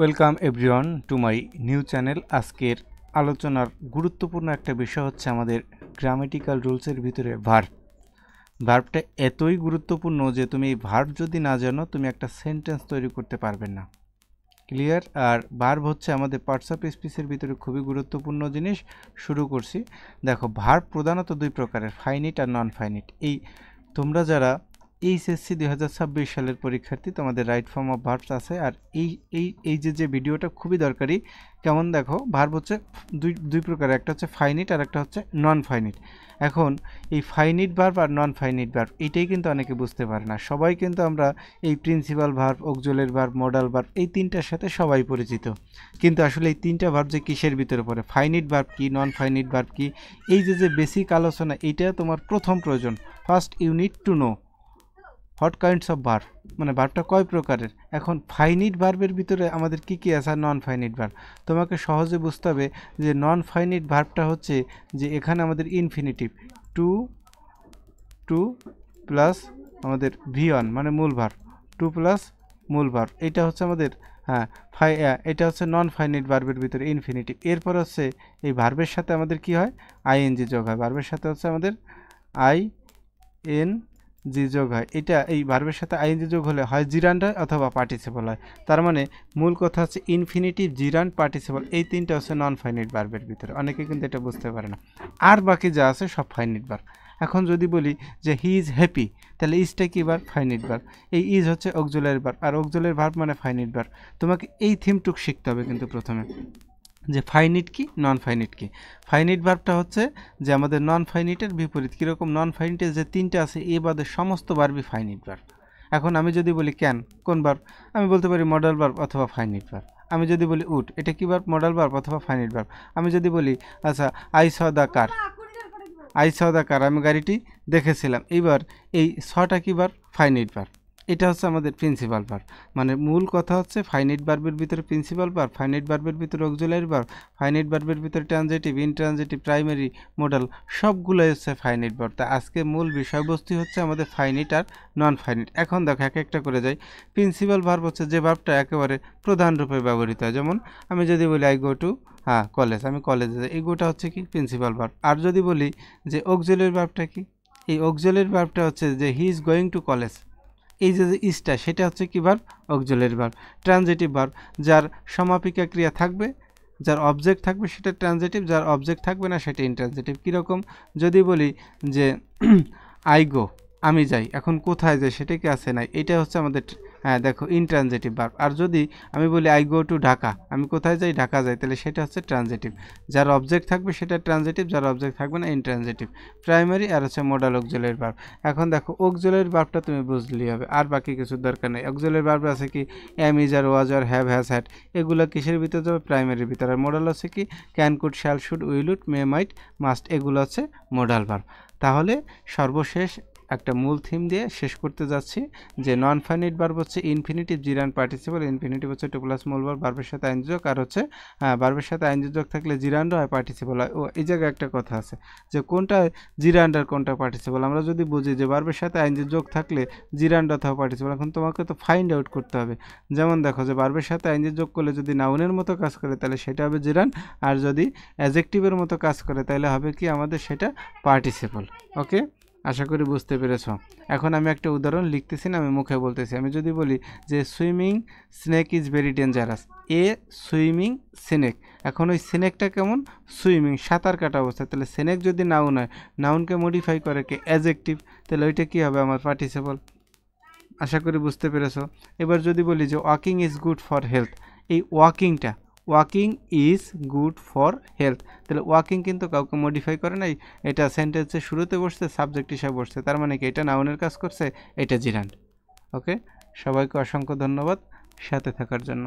Welcome everyone to my new channel. আজকের আলোচনার গুরুত্বপূর্ণ একটা বিষয় হচ্ছে আমাদের গ্রামেটিক্যাল রুলসের ভিতরে ভার্বটা এতই গুরুত্বপূর্ণ যে তুমি এই ভার্ব যদি না জানো তুমি একটা সেন্টেন্স তৈরি করতে পারবে না। ক্লিয়ার? আর ভার্ব হচ্ছে আমাদের পার্টস অফ স্পিচের ভিতরে খুবই গুরুত্বপূর্ণ জিনিস। শুরু করছি। দেখো, ভার্ব প্রধানত দুই প্রকারের, ফাইনিট আর নন ফাইনিট। এই তোমরা যারা এইচএসসি 2026 সালের পরীক্ষার্থী, তোমাদের রাইট ফর্ম অফ ভার্বস আছে। আর এই যে ভিডিওটা খুবই দরকারি। কেমন দেখো, ভার্ব হচ্ছে দুই প্রকার, একটা হচ্ছে ফাইনিট আর একটা হচ্ছে নন ফাইনিট। এখন এই ফাইনিট ভার্ব আর নন ফাইনিট ভার্ব এটাই কিন্তু অনেকে বুঝতে পারে না। সবাই কিন্তু আমরা এই principal verb, auxiliary verb, modal verb এই তিনটার সাথে সবাই পরিচিত, কিন্তু আসলে এই তিনটা ভার্ব যে কিসের ভিতরে পড়ে, ফাইনিট ভার্ব কি, নন ফাইনিট ভার্ব কি, এই যে বেসিক আলোচনা, এটা তোমার প্রথম প্রয়োজন। First you need to know what kinds of verb, মানে ভার্বটা কয় প্রকারের। এখন ফাইনিট ভার্বের ভিতরে আমাদের কি আছে আর নন ফাইনিট ভার্ব। তোমাকে সহজে বুঝতে হবে যে নন ফাইনিট ভার্বটা হচ্ছে যে এখানে আমাদের ইনফিনিটিভ টু প্লাস আমাদের V1 মানে মূল ভার্ব, টু প্লাস মূল ভার্ব, এটা হচ্ছে আমাদের এটা হচ্ছে নন ফাইনিট ভার্বের ভিতরে ইনফিনিটিভ। এরপর হচ্ছে এই ভার্বের সাথে আমাদের কি হয়, আইএনজি যোগ হয়। ভার্বের সাথে হচ্ছে আমাদের জি যোগ হয়। এটা এই ভার্বের সাথে আইএনজি যোগ হলে হয় জিরান্ড হয় অথবা পার্টিসিপল হয়। তার মানে মূল কথা হচ্ছে ইনফিনিটিভ, জিরান্ড, পার্টিসিপল, এই তিনটা হচ্ছে নন ফাইনিট ভার্বের ভিতরে। অনেকে কিন্তু এটা বুঝতে পারে না। আর বাকি যা আছে সব ফাইনিট ভার্ব। এখন যদি বলি যে হি ইজ হ্যাপি, তাহলে ইজটা কি ভার্ব? Finite verb. এই ইজ হচ্ছে অক্সিলারি ভার্ব, আর অক্সিলারি ভার্ব মানে ফাইনিট ভার্ব। তোমাকে এই থিমটুক শিখতে হবে কিন্তু প্রথমে, যে ফাইনিট কি, নন ফাইনিট কি। ফাইনিট ভার্বটা হচ্ছে যে আমাদের নন ফাইনিটের বিপরীত। কীরকম? নন ফাইনিটের যে তিনটা আছে এ বাদে সমস্ত ভার্বই ফাইনিট ভার্ব। এখন আমি যদি বলি ক্যান, কোন ভার্ব? আমি বলতে পারি মডাল ভার্ব অথবা ফাইনিট ভার্ব। আমি যদি বলি উড, এটা কি ভার্ব? মডাল ভার্ব অথবা ফাইনিট ভার্ব। আমি যদি বলি আচ্ছা আই স দ্য কার, আমি গাড়িটি দেখেছিলাম, এইবার এই সটা কি ভার্ব? Finite verb. এটা হচ্ছে আমাদের প্রিন্সিপাল ভার্ব। মানে মূল কথা হচ্ছে ফাইনিট ভার্বের ভিতরে প্রিন্সিপাল ভার্ব, ফাইনিট ভার্বের ভিতরে অক্সিলারি ভার্ব, ফাইনিট ভার্বের ভিতরে ট্রানজিটিভ, ইনট্রানজিটিভ, প্রাইমারি, মডাল, সবগুলোই হচ্ছে ফাইনিট ভার্ব। তা আজকে মূল বিষয়বস্তু হচ্ছে আমাদের ফাইনিট আর নন ফাইনিট। এখন দেখো এক একটা করে যাই। প্রিন্সিপাল ভার্ব হচ্ছে যে ভার্বটা একেবারে প্রধান রূপে ব্যবহৃত হয়। যেমন আমি যদি বলি আই গো টু কলেজ, আমি কলেজে যাই, এই গোটা হচ্ছে কি প্রিন্সিপাল ভার্ব। আর যদি বলি যে অক্সিলারি ভার্বটা কি, এই অক্সিলারি ভার্বটা হচ্ছে যে he is going to college, এই যে ইজটা সেটা হচ্ছে কি verb? Auxiliary verb. Transitive verb, যার সমাপিকা ক্রিয়া থাকবে, যার অবজেক্ট থাকবে সেটা ট্রানজিটিভ, যার অবজেক্ট থাকবে না সেটা ইনট্রানজিটিভ। কীরকম? যদি বলি যে আই গো, আমি যাই, এখন কোথায় যাই সেটা কি আছে নাই, এটা হচ্ছে আমাদের দেখো ইনট্রানজিটিভ ভার্ব। আর যদি আমি বলি আই গো টু ঢাকা, আমি কোথায় যাই? ঢাকা যাই, তাহলে সেটা হচ্ছে ট্রানজিটিভ। যার অবজেক্ট থাকবে সেটা ট্রানজিটিভ, যার অবজেক্ট থাকবে না ইনট্রানজিটিভ। প্রাইমারি আর হচ্ছে মডাল অক্সিলারি ভার্ব। এখন দেখো অক্সিলারি ভার্বটা তুমি বুঝলেই হবে, আর বাকি কিছু দরকার নেই। অক্সিলারি ভার্ব আছে কি am, is, are, was, are, have, has, had, এগুলো কিসের ভিতরে যাবে? প্রাইমারির ভিতরে। আর মডাল আছে কি can, could, shall, should, will, would, may, might, must, এগুলো হচ্ছে মডাল ভার্ব। তাহলে সর্বশেষ একটা মূল থিম দিয়ে শেষ করতে যাচ্ছি যে নন ফাইনিট ভার্ব হচ্ছে ইনফিনিটিভ, জিরান্ড, পার্টিসিপল। ইনফিনিটিভ হচ্ছে টু প্লাস মূল ভার্ব, ভার্বের সাথে আইনজি যোগ, আর হচ্ছে ভার্বের সাথে আইনজি যোগ থাকলে জিরান্ড হয়, পার্টিসিপল হয়। ও এই জায়গায় একটা কথা আছে যে কোনটা জিরান্ড আর কোনটা পার্টিসিপল। আমরা যদি বুঝি যে ভার্বের সাথে আইনজি যোগ থাকলে জিরান্ড অথবা পার্টিসিপল, এখন তোমাকে তো ফাইন্ড আউট করতে হবে। যেমন দেখো যে ভার্বের সাথে আইনজি যোগ করলে যদি নাউনের মতো কাজ করে তাহলে সেটা হবে জিরান্ড, আর যদি অ্যাডজেক্টিভের মতো কাজ করে তাহলে হবে কি আমাদের সেটা পার্টিসিপল। ওকে, আশা করি বুঝতে পেরেছ। এখন আমি একটা উদাহরণ লিখতেছি না, আমি মুখে বলতেছি। আমি যদি বলি যে swimming snake is very dangerous, A swimming snake. এখন ওই স্নেকটা কেমন? সুইমিং, সাঁতার কাটা অবস্থা। তাহলে স্নেক যদি নাউন হয়, নাউনকে মডিফাই করে কে? অ্যাডজেক্টিভ, তাহলে ওইটা কী হবে? আমার পার্টিসিপল। আশা করি বুঝতে পেরেছ। এবার যদি বলি যে walking is good for health, এই walking is good for health, তাহলে ওয়াকিং কিন্তু কাউকে মডিফাই করে নাই, এটা সেন্টেন্সের শুরুতে বসছে, সাবজেক্ট হিসাবে বসছে। তার মানে কি এটা নাউনের কাজ করছে, এটা জিরান্ড। ওকে, সবাইকে অসংখ্য ধন্যবাদ সাথে থাকার জন্য।